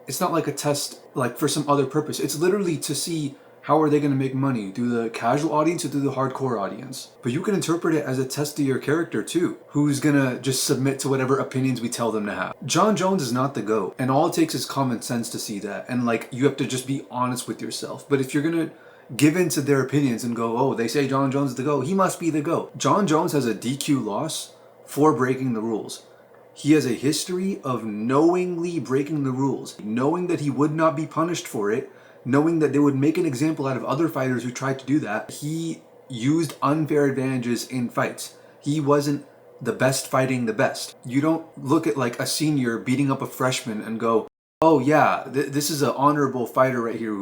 It's not like a test like for some other purpose. It's literally to see how are they going to make money, through the casual audience or through the hardcore audience. But you can interpret it as a test of your character too, who's gonna just submit to whatever opinions we tell them to have. Jon Jones is not the GOAT, and all it takes is common sense to see that, and like you have to just be honest with yourself. But if you're gonna give in to their opinions and go, oh, they say Jon Jones is the GOAT, he must be the GOAT. Jon Jones has a DQ loss for breaking the rules. He has a history of knowingly breaking the rules, knowing that he would not be punished for it, knowing that they would make an example out of other fighters who tried to do that. He used unfair advantages in fights. He wasn't the best fighting the best. You don't look at like a senior beating up a freshman and go, oh yeah, this is an honorable fighter right here.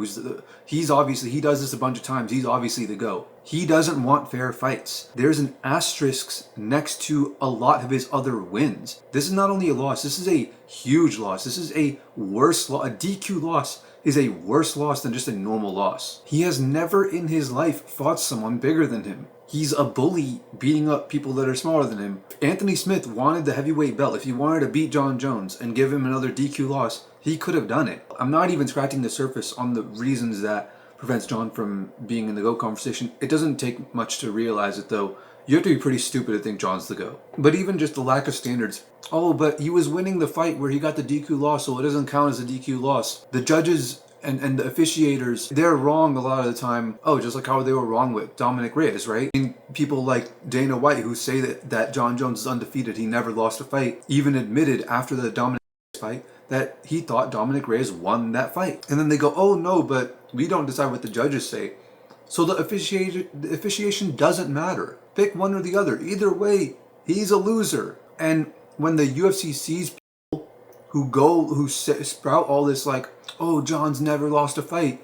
He does this a bunch of times. He's obviously the GOAT. He doesn't want fair fights. There's an asterisk next to a lot of his other wins. This is not only a loss, this is a huge loss. This is a worse loss. A DQ loss is a worse loss than just a normal loss. He has never in his life fought someone bigger than him. He's a bully beating up people that are smaller than him. If Anthony Smith wanted the heavyweight belt, if he wanted to beat Jon Jones and give him another DQ loss, he could have done it. I'm not even scratching the surface on the reasons that prevents Jon from being in the GOAT conversation. It doesn't take much to realize it though. You have to be pretty stupid to think Jon's the GOAT. But even just the lack of standards. Oh, but he was winning the fight where he got the DQ loss, so it doesn't count as a DQ loss. The judges and the officiators, they're wrong a lot of the time. Oh, just like how they were wrong with Dominick Reyes, right? And people like Dana White who say that Jon Jones is undefeated, he never lost a fight, even admitted after the Dominick Reyes fight that he thought Dominick Reyes won that fight. And then they go, oh no, but we don't decide what the judges say. So the officiation doesn't matter. Pick one or the other. Either way, he's a loser. And when the UFC sees people who sprout all this like, oh, Jon's never lost a fight,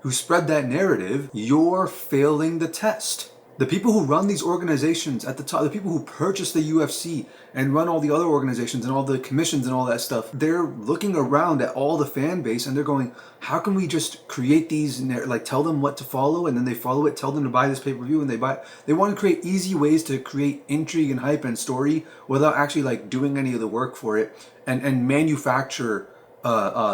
who spread that narrative, you're failing the test. The people who run these organizations at the top, the people who purchase the UFC and run all the other organizations and all the commissions and all that stuff, they're looking around at all the fan base and they're going, how can we just create these, like tell them what to follow and then they follow it, tell them to buy this pay-per-view and they buy it. They want to create easy ways to create intrigue and hype and story without actually like doing any of the work for it and manufacture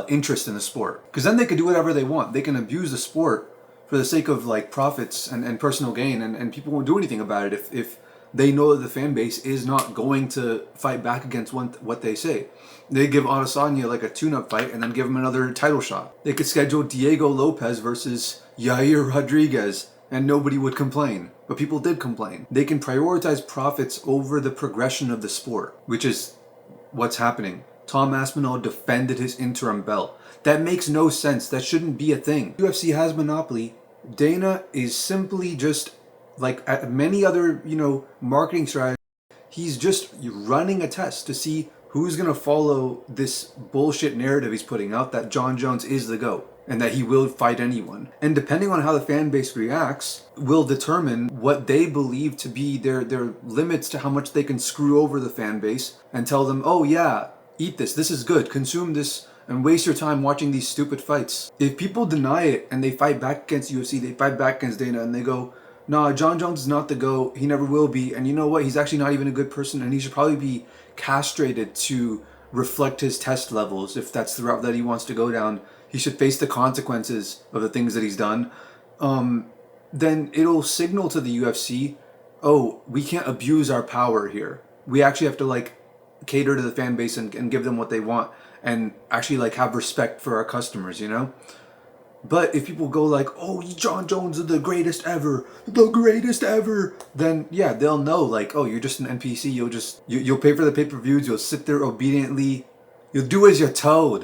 interest in the sport. Because then they can do whatever they want. They can abuse the sport for the sake of like profits and personal gain, and people won't do anything about it if they know that the fan base is not going to fight back against what they say. They give Adesanya like a tune-up fight and then give him another title shot. They could schedule Diego Lopez versus Yair Rodriguez and nobody would complain. But people did complain. They can prioritize profits over the progression of the sport, which is what's happening. Tom Aspinall defended his interim belt. That makes no sense. That shouldn't be a thing. UFC has monopoly. Dana is simply just like at many other, marketing strategies. He's just running a test to see who's going to follow this bullshit narrative he's putting out that Jon Jones is the GOAT and that he will fight anyone. And depending on how the fan base reacts will determine what they believe to be their limits to how much they can screw over the fan base and tell them, oh yeah, eat this. This is good. Consume this and waste your time watching these stupid fights. If people deny it and they fight back against UFC, they fight back against Dana and they go, nah, Jon Jones is not the GOAT. He never will be. And you know what? He's actually not even a good person and he should probably be castrated to reflect his test levels. If that's the route that he wants to go down, he should face the consequences of the things that he's done. Then it'll signal to the UFC, oh, we can't abuse our power here. We actually have to like cater to the fan base and give them what they want and actually like have respect for our customers, But if people go like, oh, Jon Jones is the greatest ever, then yeah, they'll know like, oh, you're just an NPC. You'll pay for the pay-per-views. You'll sit there obediently. You'll do as you're told.